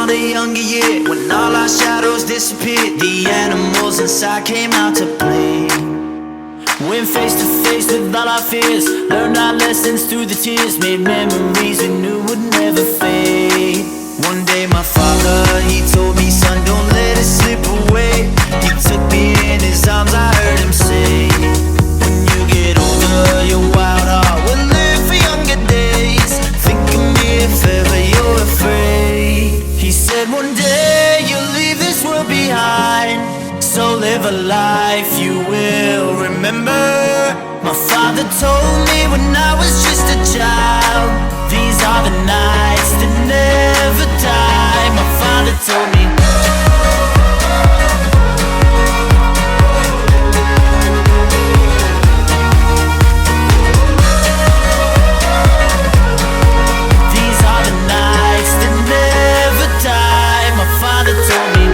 found a younger year, when all our shadows disappeared. The animals inside came out to play. Went face to face with all our fears, learned our lessons through the tears, made memories we knew would never fade. One day my father, he told me, son, don't let it slip away. He took me in his arms, I heard him say, when you get older, your wild heart will live for younger days. Think of me if ever you're afraid. He said one day you'll leave this world behind, so live a life you will remember. My father told me when I was just a child, these are the nights that never die. My father told me. These are the nights that never die. My father told me.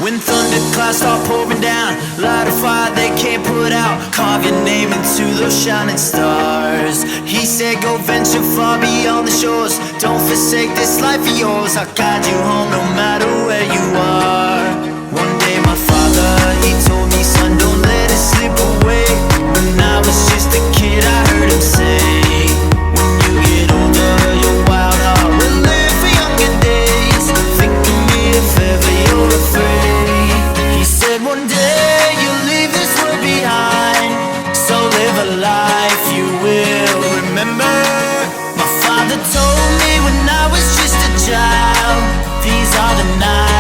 When thunderclouds start pouring down, light a fire they can't put out, carve your name into those shining stars. He said go venture far beyond the shores, don't forsake this life of yours. I'll guide you home no matter where you are. One day my father, he told me, son, don't let it slip away. When I was just a kid I heard him say, when you get older your wild heart will live for younger days. Think of me if ever you're afraid. One day you'll leave this world behind, so live a life you will remember. My father told me when I was just a child, these are the nights